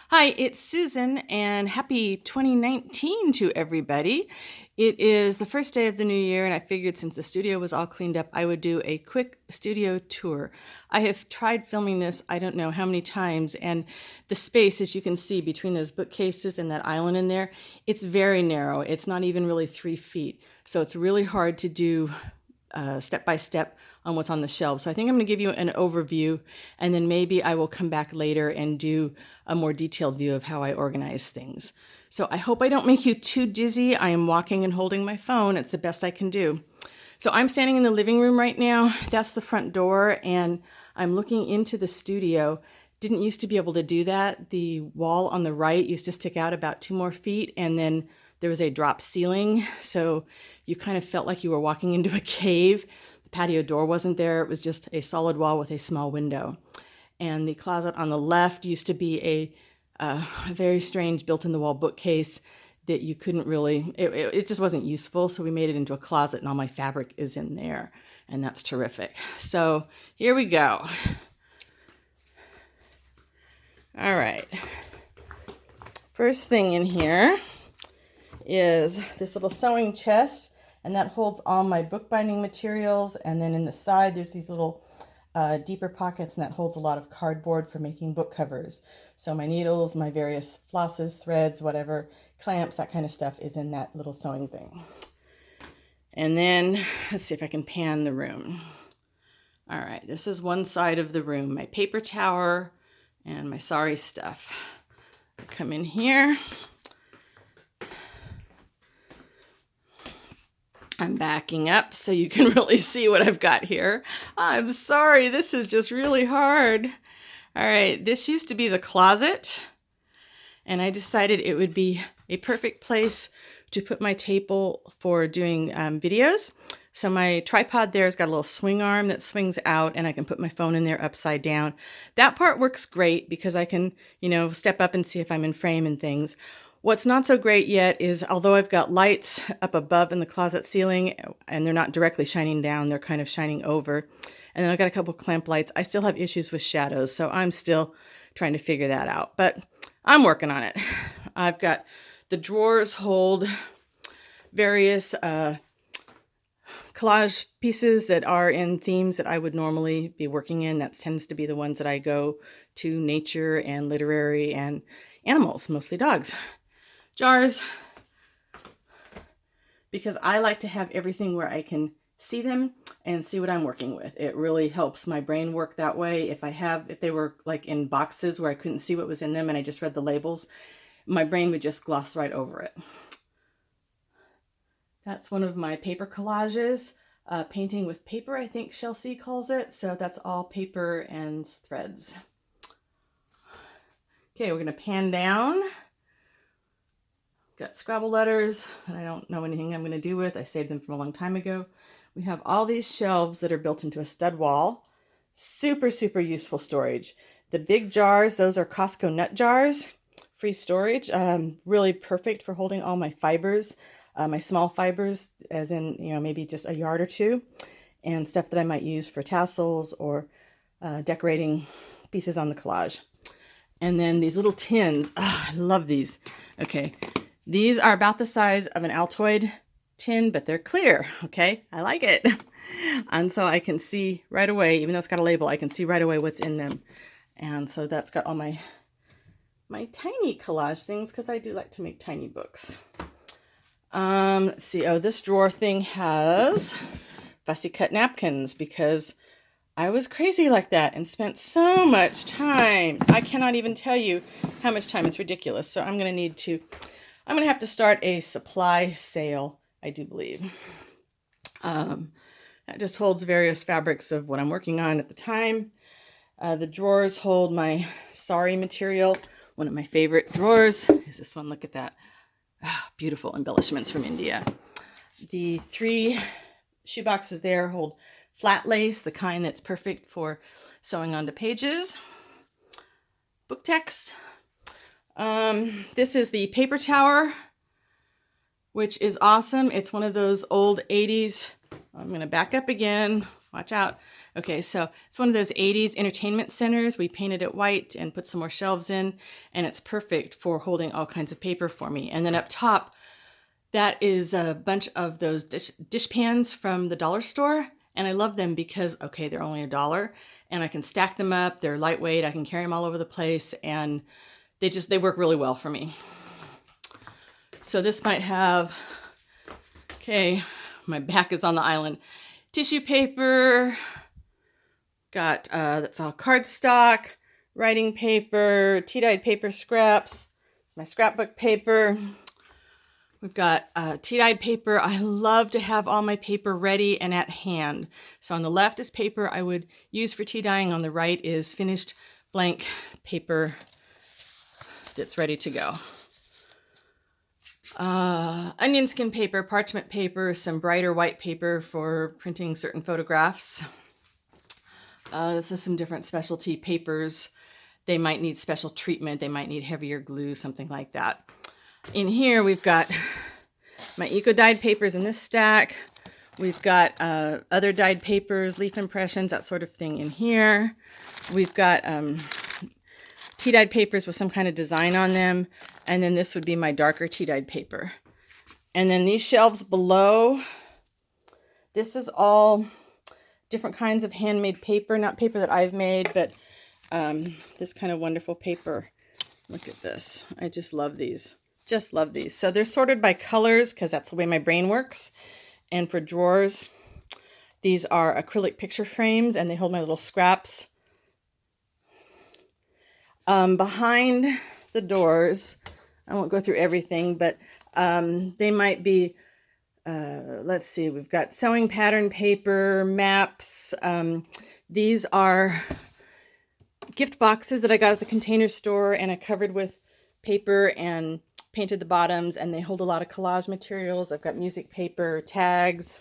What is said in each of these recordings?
Hi, it's Susan, and happy 2019 to everybody. It is the first day of the new year, and I figured since the studio was all cleaned up, I would do a quick studio tour. I have tried filming this, I don't know how many times, and the space, as you can see, between those bookcases and that island in there, it's very narrow. It's not even really 3 feet, so it's really hard to do step by step on what's on the shelves. So I think I'm going to give you an overview, and then maybe I will come back later and do a more detailed view of how I organize things. So I hope I don't make you too dizzy. I am walking and holding my phone. It's the best I can do. So I'm standing in the living room right now. That's the front door, and I'm looking into the studio. Didn't used to be able to do that. The wall on the right used to stick out about 2 more feet, and then there was a drop ceiling, so you kind of felt like you were walking into a cave. The patio door wasn't there. It was just a solid wall with a small window. And the closet on the left used to be a very strange built-in-the-wall bookcase that you couldn't really, it just wasn't useful, so we made it into a closet, and all my fabric is in there, and that's terrific. So here we go. All right. First thing in here is this little sewing chest, and that holds all my bookbinding materials. And then in the side, there's these little deeper pockets, and that holds a lot of cardboard for making book covers. So my needles, my various flosses, threads, whatever, clamps, that kind of stuff is in that little sewing thing. And then let's see if I can pan the room. All right, this is one side of the room, my paper tower and my sorry stuff. I come in here. I'm backing up so you can really see what I've got here. I'm sorry, this is just really hard. All right, this used to be the closet, and I decided it would be a perfect place to put my table for doing videos. So my tripod there's got a little swing arm that swings out, and I can put my phone in there upside down. That part works great because I can, step up and see if I'm in frame and things. What's not so great yet is, although I've got lights up above in the closet ceiling, and they're not directly shining down, they're kind of shining over, and then I've got a couple clamp lights, I still have issues with shadows, so I'm still trying to figure that out, but I'm working on it. I've got the drawers hold various collage pieces that are in themes that I would normally be working in. That tends to be the ones that I go to: nature and literary and animals, mostly dogs. Jars, because I like to have everything where I can see them and see what I'm working with. It really helps my brain work that way. If they were like in boxes where I couldn't see what was in them and I just read the labels, my brain would just gloss right over it. That's one of my paper collages, painting with paper, I think Chelsea calls it. So that's all paper and threads. Okay, we're gonna pan down. Got Scrabble letters that I don't know anything I'm gonna do with. I saved them from a long time ago. We have all these shelves that are built into a stud wall. Super, super useful storage. The big jars, those are Costco nut jars, free storage. Really perfect for holding all my fibers, my small fibers, as in, maybe just a yard or two, and stuff that I might use for tassels or decorating pieces on the collage. And then these little tins, I love these. Okay, these are about the size of an Altoid tin, but they're clear, okay? I like it. And so I can see right away, even though it's got a label, I can see right away what's in them. And so that's got all my tiny collage things, because I do like to make tiny books. Let's see, this drawer thing has fussy cut napkins, because I was crazy like that and spent so much time. I cannot even tell you how much time. It's ridiculous. So I'm going to have to start a supply sale, I do believe. That just holds various fabrics of what I'm working on at the time. The drawers hold my sari material. One of my favorite drawers is this one. Look at that. Beautiful embellishments from India. The 3 shoe boxes there hold flat lace, the kind that's perfect for sewing onto pages. Book text. This is the paper tower, which is awesome. It's one of those old 80s. I'm going to back up again. Watch out. Okay, so it's one of those 80s entertainment centers. We painted it white and put some more shelves in, and it's perfect for holding all kinds of paper for me. And then up top, that is a bunch of those dish pans from the dollar store. And I love them because, okay, they're only $1 and I can stack them up. They're lightweight. I can carry them all over the place, and they work really well for me. So this might have, okay, my back is on the island. Tissue paper, got, that's all cardstock, writing paper, tea-dyed paper scraps. It's my scrapbook paper. We've got tea-dyed paper. I love to have all my paper ready and at hand. So on the left is paper I would use for tea dyeing. On the right is finished blank paper that's ready to go. Onion skin paper, parchment paper, some brighter white paper for printing certain photographs. This is some different specialty papers. They might need special treatment. They might need heavier glue, something like that. In here, we've got my eco-dyed papers in this stack. We've got other dyed papers, leaf impressions, that sort of thing in here. We've got tea-dyed papers with some kind of design on them. And then this would be my darker tea-dyed paper. And then these shelves below, this is all different kinds of handmade paper. Not paper that I've made, but this kind of wonderful paper. Look at this. I just love these. Just love these. So they're sorted by colors because that's the way my brain works. And for drawers, these are acrylic picture frames, and they hold my little scraps. Behind the doors, I won't go through everything, but they might be, let's see, we've got sewing pattern paper, maps. These are gift boxes that I got at the Container Store, and I covered with paper and painted the bottoms, and they hold a lot of collage materials. I've got music paper, tags.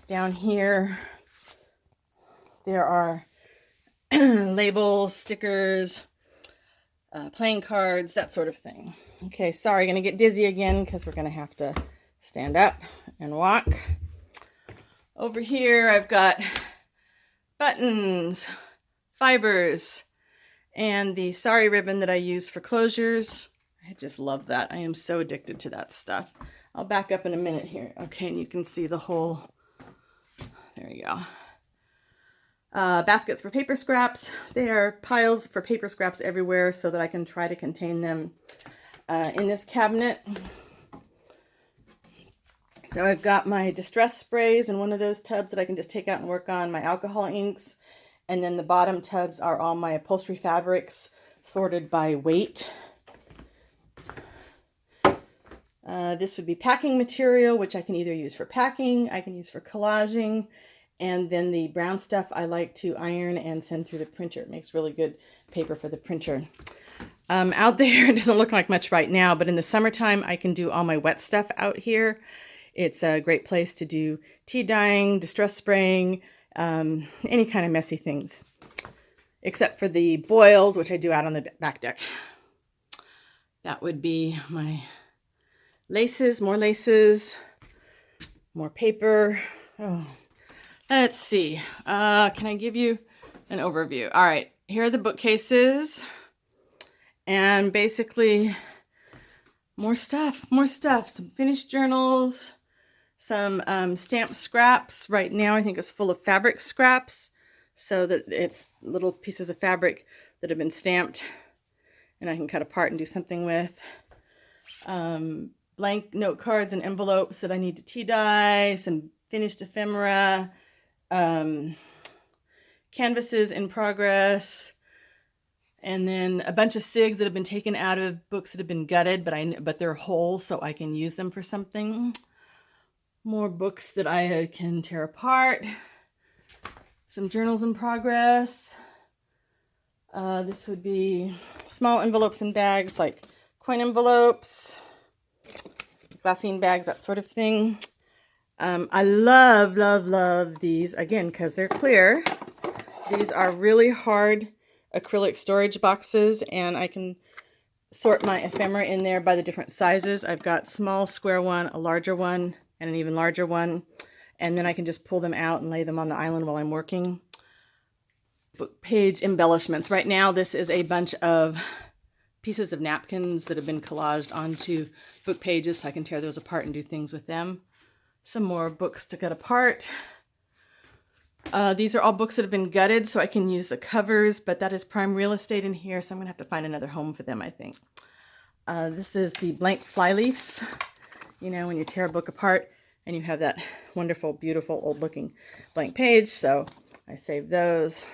Down here, there are labels, stickers, playing cards, that sort of thing. Okay, sorry, gonna get dizzy again because we're gonna have to stand up and walk. Over here, I've got buttons, fibers, and the sari ribbon that I use for closures. I just love that. I am so addicted to that stuff. I'll back up in a minute here. Okay, and you can see the whole, there you go. Baskets for paper scraps. They are piles for paper scraps everywhere so that I can try to contain them in this cabinet. So I've got my distress sprays in one of those tubs that I can just take out and work on, my alcohol inks, and then the bottom tubs are all my upholstery fabrics sorted by weight. This would be packing material, which I can either use for packing, I can use for collaging, and then the brown stuff I like to iron and send through the printer. It makes really good paper for the printer. Out there, it doesn't look like much right now, but in the summertime, I can do all my wet stuff out here. It's a great place to do tea dyeing, distress spraying, any kind of messy things, except for the boils, which I do out on the back deck. That would be my laces, more paper. Oh. Let's see. Can I give you an overview? All right, here are the bookcases. And basically, more stuff. Some finished journals, some stamped scraps. Right now, I think it's full of fabric scraps. So that it's little pieces of fabric that have been stamped and I can cut apart and do something with. Blank note cards and envelopes that I need to tea dye, some finished ephemera, canvases in progress, and then a bunch of SIGs that have been taken out of books that have been gutted, but they're whole, so I can use them for something. More books that I can tear apart. Some journals in progress. This would be small envelopes and bags, like coin envelopes, glassine bags, that sort of thing. I love these, again, because they're clear. These are really hard acrylic storage boxes, and I can sort my ephemera in there by the different sizes. I've got small square one, a larger one, and an even larger one, and then I can just pull them out and lay them on the island while I'm working. book page embellishments. Right now, this is a bunch of pieces of napkins that have been collaged onto book pages, so I can tear those apart and do things with them. Some more books to cut apart. These are all books that have been gutted, so I can use the covers, but that is prime real estate in here, so I'm going to have to find another home for them, I think. This is the blank flyleafs. You know, when you tear a book apart and you have that wonderful, beautiful, old-looking blank page, so I saved those.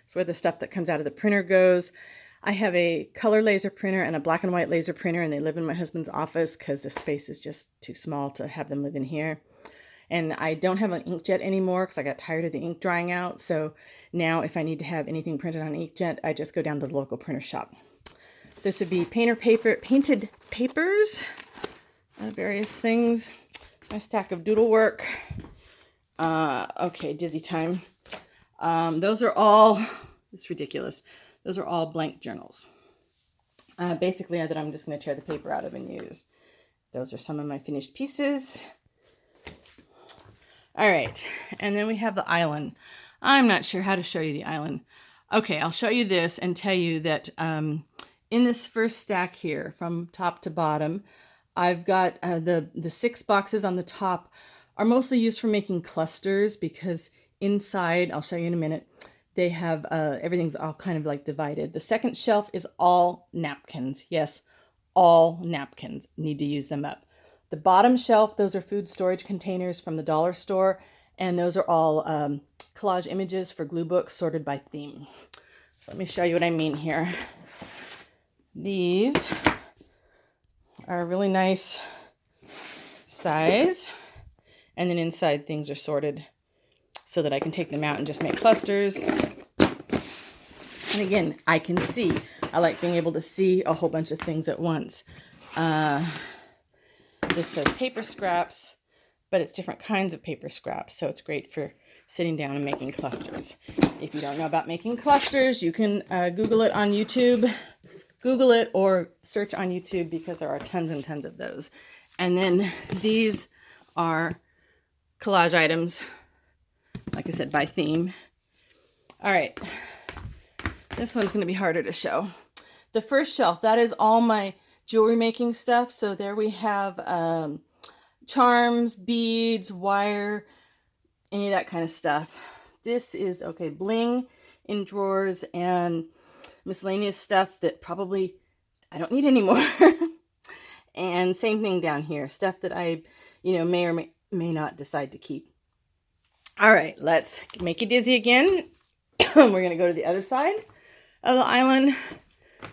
It's where the stuff that comes out of the printer goes. I have a color laser printer and a black and white laser printer, and they live in my husband's office because the space is just too small to have them live in here. And I don't have an inkjet anymore because I got tired of the ink drying out. So now if I need to have anything printed on inkjet, I just go down to the local printer shop. This would be painted papers, various things. My stack of doodle work. Okay, dizzy time. Those are all, it's ridiculous. Those are all blank journals. Basically, that I'm just going to tear the paper out of and use. Those are some of my finished pieces. All right, and then we have the island. I'm not sure how to show you the island. Okay, I'll show you this and tell you that in this first stack here, from top to bottom, I've got the 6 boxes on the top are mostly used for making clusters because inside, I'll show you in a minute, they have, everything's all kind of like divided. The second shelf is all napkins. Yes, all napkins. Need to use them up. The bottom shelf, those are food storage containers from the dollar store, and those are all collage images for glue books sorted by theme. So let me show you what I mean here. These are a really nice size, and then inside things are sorted so that I can take them out and just make clusters. And again, I can see. I like being able to see a whole bunch of things at once. This says paper scraps, but it's different kinds of paper scraps, so it's great for sitting down and making clusters. If you don't know about making clusters, you can Google it on YouTube. Google it or search on YouTube because there are tons and tons of those. And then these are collage items, like I said, by theme. All right, this one's going to be harder to show. The first shelf, that is all my jewelry making stuff. So there we have charms, beads, wire, any of that kind of stuff. This is, okay, bling in drawers and miscellaneous stuff that probably I don't need anymore. And same thing down here, stuff that I, may or may not decide to keep. All right, let's make you dizzy again. We're going to go to the other side of the island.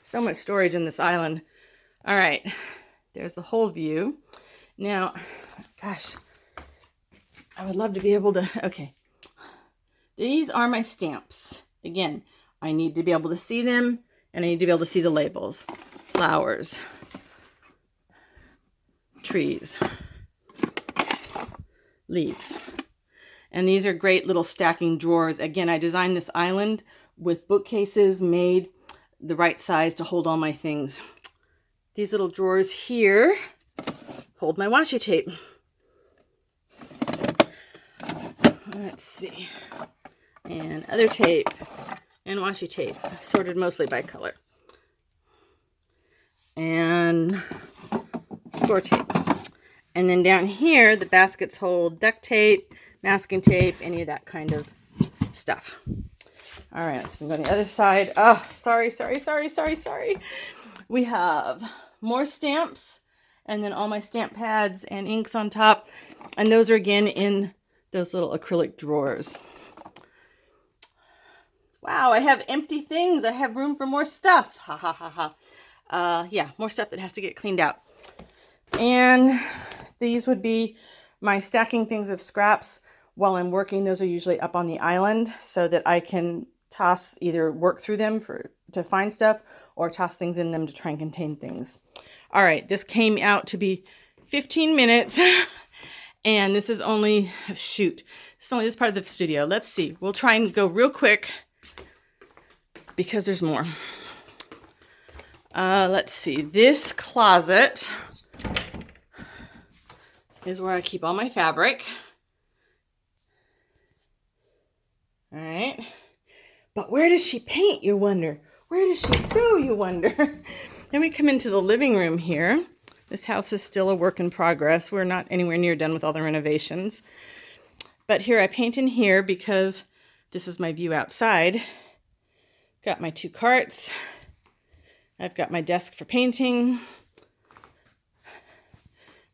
So much storage in this island. All right, there's the whole view. Now, gosh, I would love to be able to, okay. These are my stamps. Again, I need to be able to see them, and I need to be able to see the labels. Flowers, trees, leaves. And these are great little stacking drawers. Again, I designed this island with bookcases made the right size to hold all my things. These little drawers here hold my washi tape. Let's see. And other tape and washi tape, sorted mostly by color. And score tape. And then down here, the baskets hold duct tape, masking tape, any of that kind of stuff. All right, let's go on the other side. Oh, sorry. We have more stamps, and then all my stamp pads and inks on top. And those are again in those little acrylic drawers. Wow, I have empty things. I have room for more stuff. Ha ha ha ha. Yeah, more stuff that has to get cleaned out. And these would be my stacking things of scraps while I'm working. Those are usually up on the island so that I can toss, either work through them to find stuff or toss things in them to try and contain things. All right, this came out to be 15 minutes and this is only, shoot, this is only this part of the studio. Let's see, we'll try and go real quick because there's more. Let's see, this closet is where I keep all my fabric. All right. But where does she paint, you wonder? Where does she sew, you wonder? Then we come into the living room here. This house is still a work in progress. We're not anywhere near done with all the renovations. But here I paint in here because this is my view outside. Got my 2 carts. I've got my desk for painting.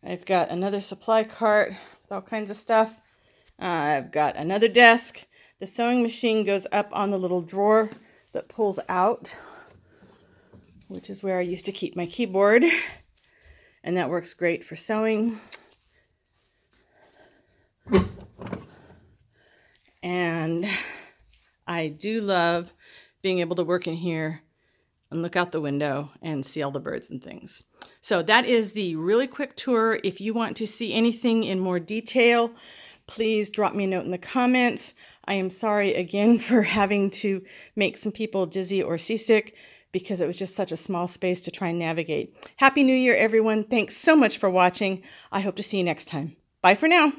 I've got another supply cart with all kinds of stuff. I've got another desk. The sewing machine goes up on the little drawer that pulls out, which is where I used to keep my keyboard. And that works great for sewing. And I do love being able to work in here and look out the window and see all the birds and things. So that is the really quick tour. If you want to see anything in more detail, please drop me a note in the comments. I am sorry again for having to make some people dizzy or seasick because it was just such a small space to try and navigate. Happy New Year, everyone. Thanks so much for watching. I hope to see you next time. Bye for now.